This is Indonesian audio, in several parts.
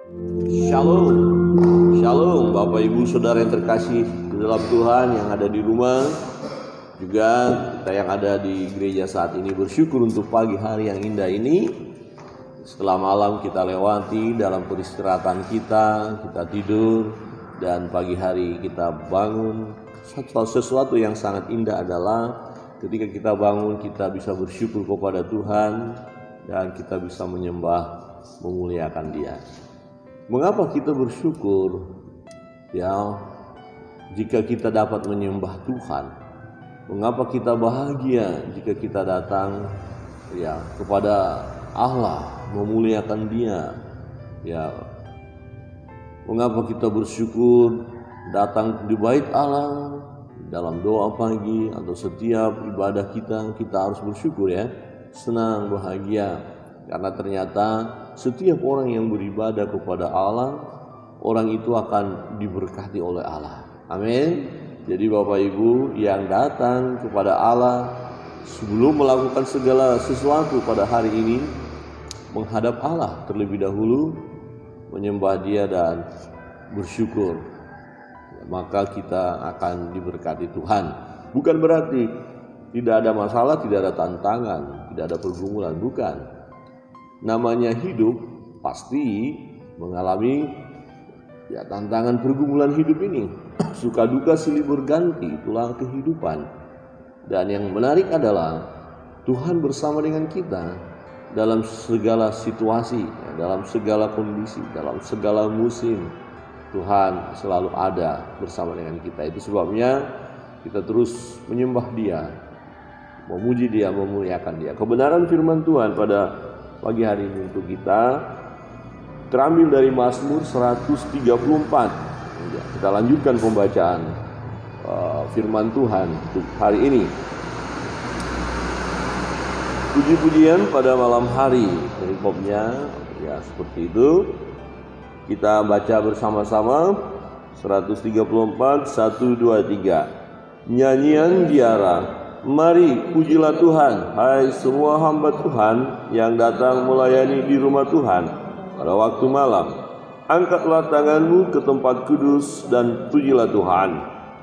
Shalom, Shalom Bapak Ibu Saudara yang terkasih di dalam Tuhan yang ada di rumah, juga kita yang ada di gereja saat ini bersyukur untuk pagi hari yang indah ini. Setelah malam kita lewati dalam peristirahatan kita tidur, dan pagi hari kita bangun. Sesuatu yang sangat indah adalah ketika kita bangun kita bisa bersyukur kepada Tuhan dan kita bisa menyembah, memuliakan Dia. Mengapa kita bersyukur? Ya, jika kita dapat menyembah Tuhan. Mengapa kita bahagia jika kita datang kepada Allah, memuliakan Dia? Ya, mengapa kita bersyukur datang di bait Allah dalam doa pagi atau setiap ibadah kita harus bersyukur ya, senang, bahagia, karena ternyata setiap orang yang beribadah kepada Allah, orang itu akan diberkati oleh Allah. Amin. Jadi Bapak Ibu yang datang kepada Allah sebelum melakukan segala sesuatu pada hari ini, menghadap Allah terlebih dahulu, menyembah Dia dan bersyukur, maka kita akan diberkati Tuhan. Bukan berarti tidak ada masalah, tidak ada tantangan, tidak ada pergumulan, bukan. Namanya hidup pasti mengalami tantangan pergumulan hidup ini. Suka duka silih berganti, itulah kehidupan. Dan yang menarik adalah Tuhan bersama dengan kita dalam segala situasi, dalam segala kondisi, dalam segala musim. Tuhan selalu ada bersama dengan kita. Itu sebabnya kita terus menyembah Dia, memuji Dia, memuliakan Dia. Kebenaran firman Tuhan pada pagi hari ini untuk kita terambil dari Mazmur 134. Kita lanjutkan pembacaan firman Tuhan untuk hari ini. Puji-pujian pada malam hari, perikopnya seperti itu. Kita baca bersama-sama 134, 1, 2, 3. Nyanyian biara. Mari pujilah Tuhan, hai semua hamba Tuhan yang datang melayani di rumah Tuhan pada waktu malam. Angkatlah tanganmu ke tempat kudus dan pujilah Tuhan.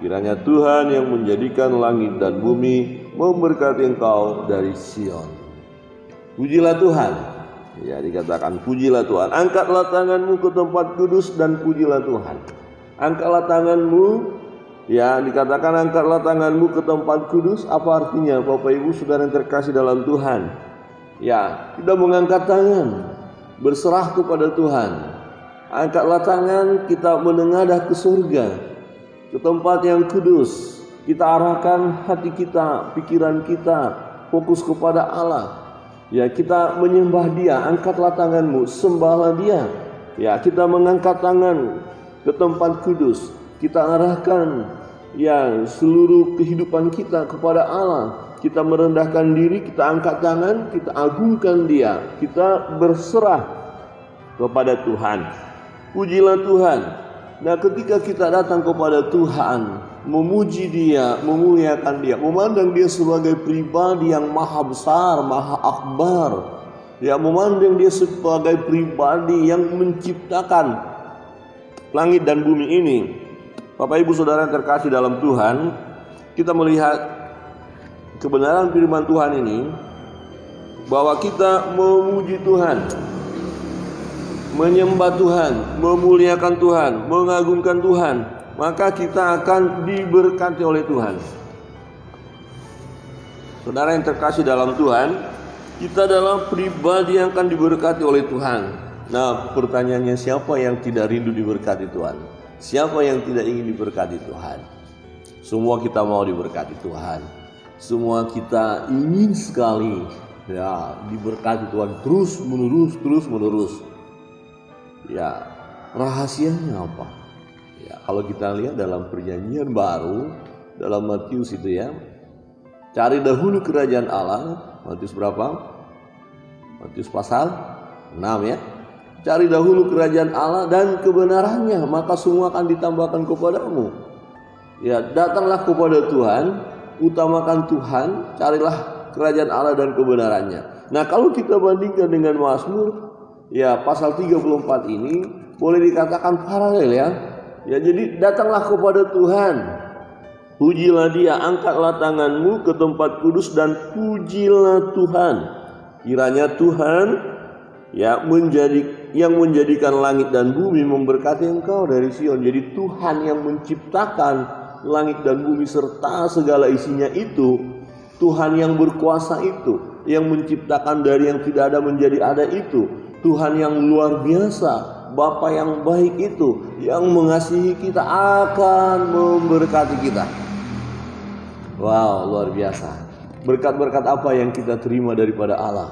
Kiranya Tuhan yang menjadikan langit dan bumi memberkati engkau dari Sion. Pujilah Tuhan. Ya, dikatakan pujilah Tuhan. Angkatlah tanganmu ke tempat kudus dan pujilah Tuhan. Angkatlah tanganmu. Ya, dikatakan angkatlah tanganmu ke tempat kudus. Apa artinya Bapak Ibu Saudara yang terkasih dalam Tuhan? Ya, kita mengangkat tangan, berserah kepada Tuhan. Angkatlah tangan, kita menengadah ke surga, ke tempat yang kudus. Kita arahkan hati kita, pikiran kita, fokus kepada Allah. Ya, kita menyembah Dia. Angkatlah tanganmu, sembahlah Dia. Ya, kita mengangkat tangan ke tempat kudus. Kita arahkan seluruh kehidupan kita kepada Allah. Kita merendahkan diri, kita angkat tangan, kita agungkan Dia. Kita berserah kepada Tuhan. Pujilah Tuhan. Nah, ketika kita datang kepada Tuhan, memuji Dia, memuliakan Dia, memandang Dia sebagai pribadi yang maha besar, maha akbar. Ya, memandang Dia sebagai pribadi yang menciptakan langit dan bumi ini. Bapak Ibu Saudara yang terkasih dalam Tuhan, kita melihat kebenaran firman Tuhan ini, bahwa kita memuji Tuhan, menyembah Tuhan, memuliakan Tuhan, mengagungkan Tuhan, maka kita akan diberkati oleh Tuhan. Saudara yang terkasih dalam Tuhan, kita adalah pribadi yang akan diberkati oleh Tuhan. Nah, pertanyaannya, siapa yang tidak rindu diberkati Tuhan? Siapa yang tidak ingin diberkati Tuhan? Semua kita mau diberkati Tuhan. Semua kita ingin sekali diberkati Tuhan terus menerus. Ya, rahasianya apa? Ya, kalau kita lihat dalam perjanjian baru, dalam Matius itu ya, cari dahulu kerajaan Allah. Matius berapa? Matius pasal 6 ya. Cari dahulu kerajaan Allah dan kebenarannya, maka semua akan ditambahkan kepadamu. Ya, datanglah kepada Tuhan, utamakan Tuhan, carilah kerajaan Allah dan kebenarannya. Nah, kalau kita bandingkan dengan Mazmur, ya pasal 34 ini, boleh dikatakan paralel ya. Ya, jadi datanglah kepada Tuhan. Pujilah Dia, angkatlah tanganmu ke tempat kudus dan pujilah Tuhan. Kiranya Tuhan yang menjadikan langit dan bumi memberkati engkau dari Sion. Jadi Tuhan yang menciptakan langit dan bumi serta segala isinya itu, Tuhan yang berkuasa itu, yang menciptakan dari yang tidak ada menjadi ada itu, Tuhan yang luar biasa, Bapa yang baik itu, yang mengasihi kita akan memberkati kita. Wow, luar biasa. Berkat-berkat apa yang kita terima daripada Allah?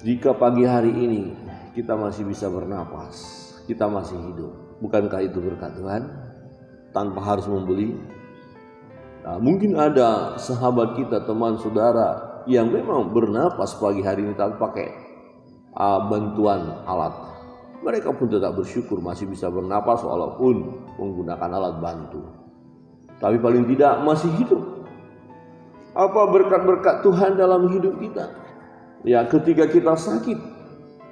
Jika pagi hari ini kita masih bisa bernapas, kita masih hidup, bukankah itu berkat Tuhan? Tanpa harus membeli. Nah, mungkin ada sahabat kita, teman saudara yang memang bernapas pagi hari ini tanpa pakai bantuan alat. Mereka pun tetap bersyukur masih bisa bernapas walaupun menggunakan alat bantu. Tapi paling tidak masih hidup. Apa berkat-berkat Tuhan dalam hidup kita? Ya, ketika kita sakit,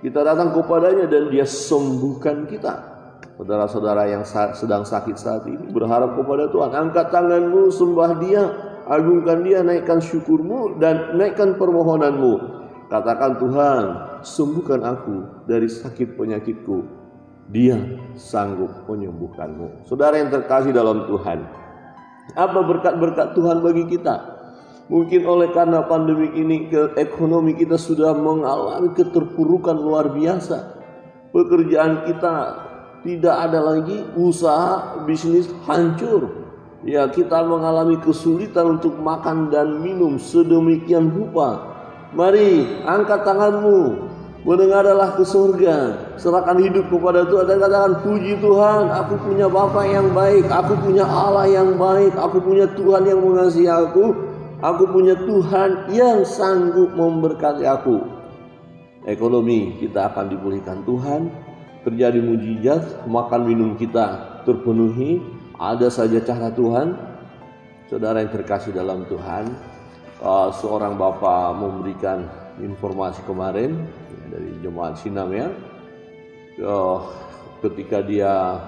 kita datang kepadanya dan Dia sembuhkan kita. Saudara-saudara yang sedang sakit saat ini berharap kepada Tuhan. Angkat tanganmu, sembah Dia, agungkan Dia, naikkan syukurmu dan naikkan permohonanmu. Katakan, Tuhan, sembuhkan aku dari sakit penyakitku. Dia sanggup menyembuhkanmu. Saudara yang terkasih dalam Tuhan, apa berkat-berkat Tuhan bagi kita? Mungkin oleh karena pandemi ini ekonomi kita sudah mengalami keterpurukan luar biasa. Pekerjaan kita tidak ada lagi, usaha bisnis hancur. Ya, kita mengalami kesulitan untuk makan dan minum sedemikian rupa. Mari angkat tanganmu, menengadahlah ke surga, serahkan hidup kepada Tuhan dan katakan, puji Tuhan, aku punya Bapa yang baik, aku punya Allah yang baik, aku punya Tuhan yang mengasihi aku punya Tuhan yang sanggup memberkati aku. Ekonomi kita akan dipulihkan Tuhan, terjadi mujizat, makan minum kita terpenuhi, ada saja cara Tuhan. Saudara yang terkasih dalam Tuhan, seorang bapak memberikan informasi kemarin dari jemaat Sinam ya, ketika dia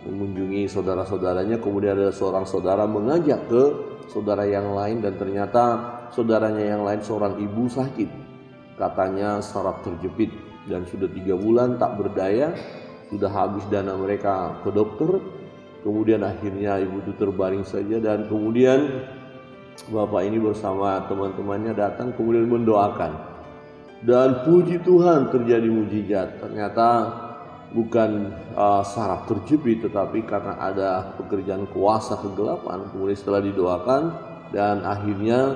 mengunjungi saudara-saudaranya, kemudian ada seorang saudara mengajak ke saudara yang lain dan ternyata saudaranya yang lain seorang ibu sakit, katanya saraf terjepit dan sudah 3 bulan tak berdaya, sudah habis dana mereka ke dokter, kemudian akhirnya ibu itu terbaring saja dan kemudian bapak ini bersama teman-temannya datang kemudian mendoakan. Dan puji Tuhan terjadi mujizat. Ternyata bukan saraf terjepit, tetapi karena ada pekerjaan kuasa kegelapan. Kemudian setelah didoakan dan akhirnya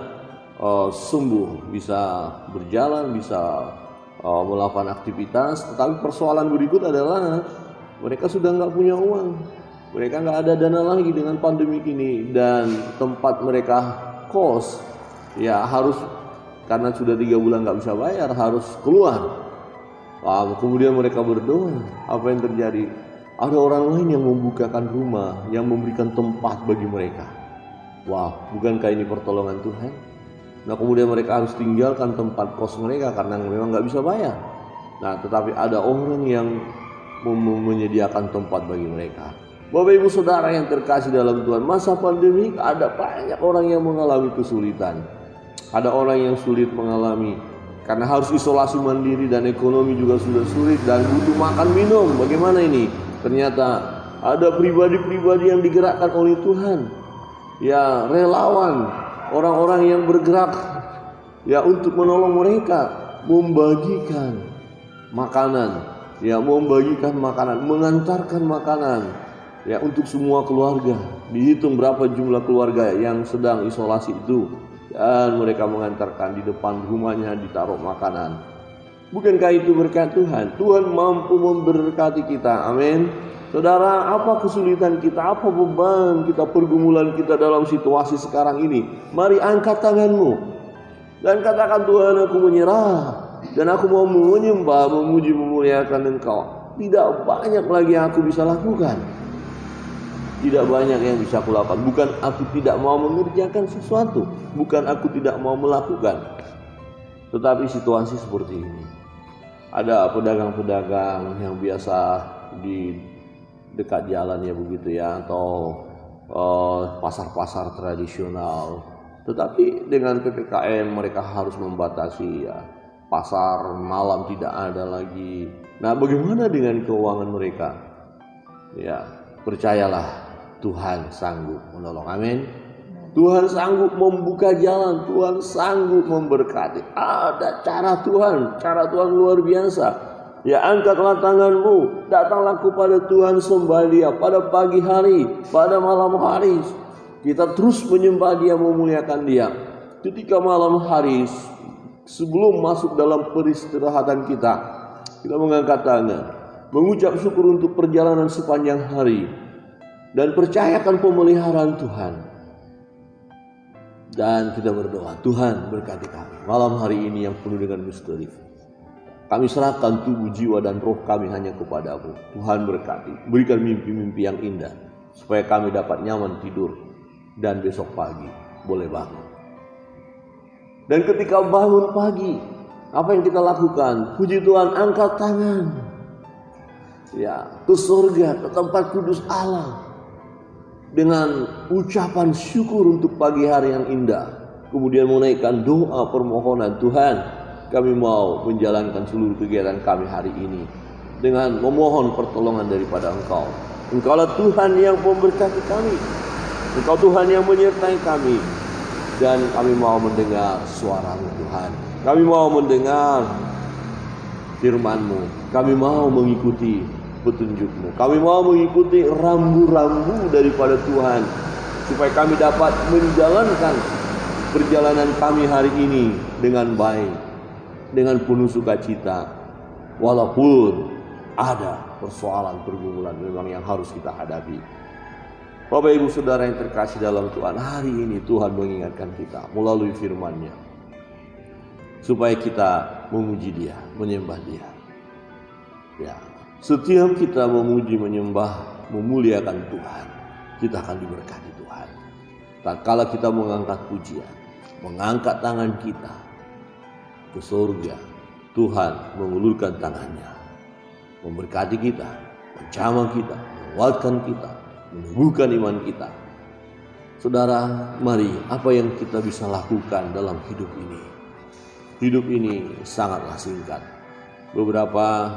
sembuh, bisa berjalan, bisa melakukan aktivitas. Tetapi persoalan berikut adalah mereka sudah nggak punya uang. Mereka nggak ada dana lagi dengan pandemi ini dan tempat mereka kos ya harus, karena sudah 3 bulan nggak bisa bayar, harus keluar. Kemudian mereka berdoa. Apa yang terjadi? Ada orang lain yang membukakan rumah, yang memberikan tempat bagi mereka. Bukankah ini pertolongan Tuhan? Nah, kemudian mereka harus tinggalkan tempat kos mereka karena memang nggak bisa bayar. Nah, tetapi ada orang yang menyediakan tempat bagi mereka. Bapak ibu saudara yang terkasih dalam Tuhan, masa pandemi ada banyak orang yang mengalami kesulitan. Ada orang yang sulit mengalami karena harus isolasi mandiri dan ekonomi juga sudah sulit dan butuh makan minum. Bagaimana ini? Ternyata ada pribadi-pribadi yang digerakkan oleh Tuhan. Ya, relawan, orang-orang yang bergerak ya untuk menolong mereka, membagikan makanan, mengantarkan makanan. Ya, untuk semua keluarga. Dihitung berapa jumlah keluarga yang sedang isolasi itu, dan mereka mengantarkan di depan rumahnya, ditaruh makanan. Bukankah itu berkat Tuhan? Tuhan mampu memberkati kita. Amin. Saudara, apa kesulitan kita, apa beban kita, pergumulan kita dalam situasi sekarang ini? Mari angkat tanganmu dan katakan, Tuhan, aku menyerah dan aku mau menyembah, memuji, memuliakan Engkau. Tidak banyak lagi yang aku bisa lakukan. Tidak banyak yang bisa aku lakukan. Bukan aku tidak mau mengerjakan sesuatu, bukan aku tidak mau melakukan, tetapi situasi seperti ini. ada pedagang-pedagang yang biasa di dekat jalan ya begitu ya, atau pasar-pasar tradisional. Tetapi dengan PPKM mereka harus membatasi ya, pasar malam tidak ada lagi. Nah, bagaimana dengan keuangan mereka? Ya, percayalah Tuhan sanggup menolong. Amin. Tuhan sanggup membuka jalan, Tuhan sanggup memberkati. Ada cara Tuhan luar biasa. Ya, angkatlah tanganmu, datanglah kepada Tuhan sembah Dia pada pagi hari, pada malam hari. Kita terus menyembah Dia, memuliakan Dia. Ketika malam hari sebelum masuk dalam peristirahatan kita mengangkat tangan, mengucap syukur untuk perjalanan sepanjang hari dan percayakan pemeliharaan Tuhan. Dan kita berdoa, Tuhan berkati kami malam hari ini yang penuh dengan misteri. Kami serahkan tubuh, jiwa, dan roh kami hanya kepadamu. Tuhan berkati, berikan mimpi-mimpi yang indah, supaya kami dapat nyaman tidur, dan besok pagi boleh bangun. Dan ketika bangun pagi, apa yang kita lakukan? Puji Tuhan, angkat tangan. Ya, ke surga, ke tempat kudus Allah. Dengan ucapan syukur untuk pagi hari yang indah. Kemudian menaikkan doa permohonan, Tuhan, kami mau menjalankan seluruh kegiatan kami hari ini dengan memohon pertolongan daripada Engkau. Engkaulah Tuhan yang memberkati kami. Engkau Tuhan yang menyertai kami. Dan kami mau mendengar suara-Mu Tuhan. Kami mau mendengar firman-Mu. Kami mau mengikuti petunjuk-Mu. Kami mau mengikuti rambu-rambu daripada Tuhan, supaya kami dapat menjalankan perjalanan kami hari ini dengan baik, dengan penuh sukacita, walaupun ada persoalan pergumulan memang yang harus kita hadapi. Bapak Ibu Saudara yang terkasih dalam Tuhan, hari ini Tuhan mengingatkan kita melalui firman-Nya, supaya kita memuji Dia, menyembah Dia. Ya, setiap kita memuji, menyembah, memuliakan Tuhan, kita akan diberkati Tuhan. Tatkala kita mengangkat pujian, mengangkat tangan kita ke surga, Tuhan mengulurkan tangannya, memberkati kita, menjamah kita, menguatkan kita, menumbuhkan iman kita. Saudara, mari apa yang kita bisa lakukan dalam hidup ini? Hidup ini sangatlah singkat. Beberapa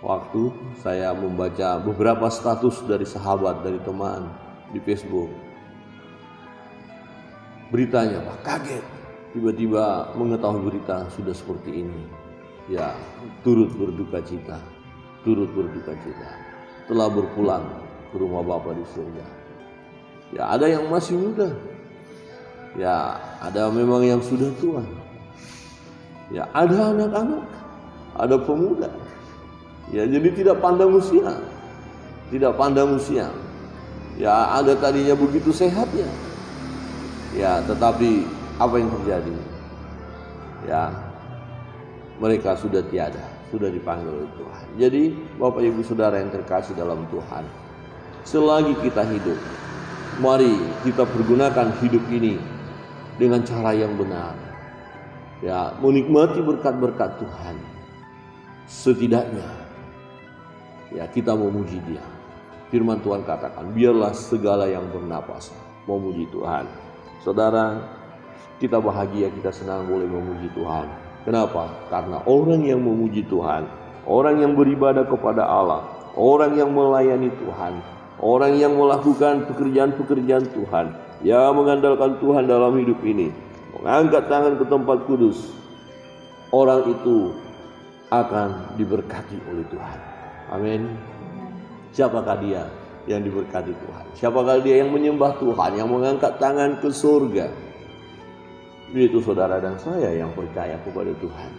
waktu saya membaca beberapa status dari sahabat, dari teman di Facebook. Beritanya, Pak, kaget. Tiba-tiba mengetahui berita sudah seperti ini. Ya, turut berduka cita. Telah berpulang ke rumah Bapa di surga. Ya, ada yang masih muda. Ya, ada memang yang sudah tua. Ya, ada anak-anak, ada pemuda. Ya, jadi tidak pandang usia. Ya, ada tadinya begitu sehatnya. Ya, tetapi apa yang terjadi? Ya, mereka sudah tiada, sudah dipanggil oleh Tuhan. Jadi, Bapak Ibu Saudara yang terkasih dalam Tuhan, selagi kita hidup, mari kita pergunakan hidup ini dengan cara yang benar. Ya, menikmati berkat-berkat Tuhan. Setidaknya ya, kita memuji Dia. Firman Tuhan katakan, biarlah segala yang bernapas memuji Tuhan. Saudara, kita bahagia, kita senang boleh memuji Tuhan. Kenapa? Karena orang yang memuji Tuhan, orang yang beribadah kepada Allah, orang yang melayani Tuhan, orang yang melakukan pekerjaan-pekerjaan Tuhan, yang mengandalkan Tuhan dalam hidup ini, mengangkat tangan ke tempat kudus, orang itu akan diberkati oleh Tuhan. Amin. Siapakah dia yang diberkati Tuhan? Siapakah dia yang menyembah Tuhan, yang mengangkat tangan ke surga? Itu saudara dan saya yang percaya kepada Tuhan.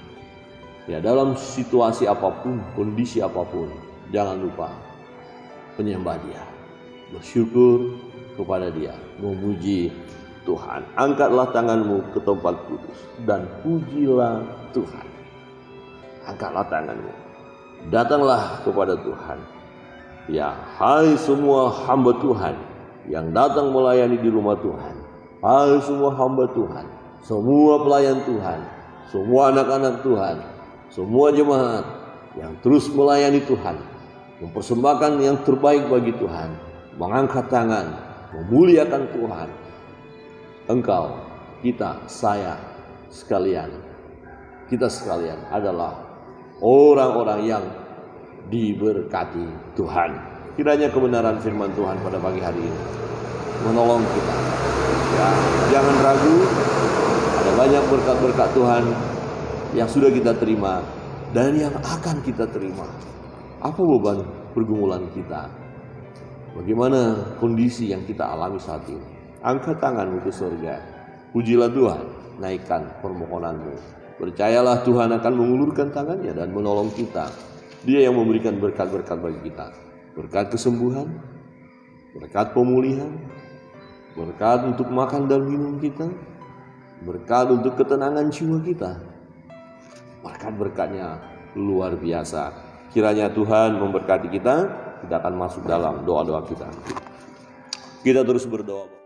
Ya, dalam situasi apapun, kondisi apapun, jangan lupa menyembah Dia, bersyukur kepada Dia, memuji Tuhan. Angkatlah tanganmu ke tempat kudus dan pujilah Tuhan. Angkatlah tanganmu, datanglah kepada Tuhan. Ya, hai semua hamba Tuhan yang datang melayani di rumah Tuhan. Hai semua hamba Tuhan, semua pelayan Tuhan, semua anak-anak Tuhan, semua jemaat yang terus melayani Tuhan, mempersembahkan yang terbaik bagi Tuhan, mengangkat tangan, memuliakan Tuhan. Engkau, kita, saya sekalian, kita sekalian adalah orang-orang yang diberkati Tuhan. Kiranya kebenaran firman Tuhan pada pagi hari ini menolong kita. Ya, jangan ragu, ada banyak berkat-berkat Tuhan yang sudah kita terima dan yang akan kita terima. Apa beban pergumulan kita? Bagaimana kondisi yang kita alami saat ini? Angkat tanganmu ke surga. Pujilah Tuhan, naikkan permohonanmu. Percayalah Tuhan akan mengulurkan tangannya dan menolong kita. Dia yang memberikan berkat-berkat bagi kita. Berkat kesembuhan, berkat pemulihan, berkat untuk makan dan minum kita, berkat untuk ketenangan jiwa kita. Berkat-berkatnya luar biasa. Kiranya Tuhan memberkati kita. Kita akan masuk dalam doa-doa kita. Kita terus berdoa.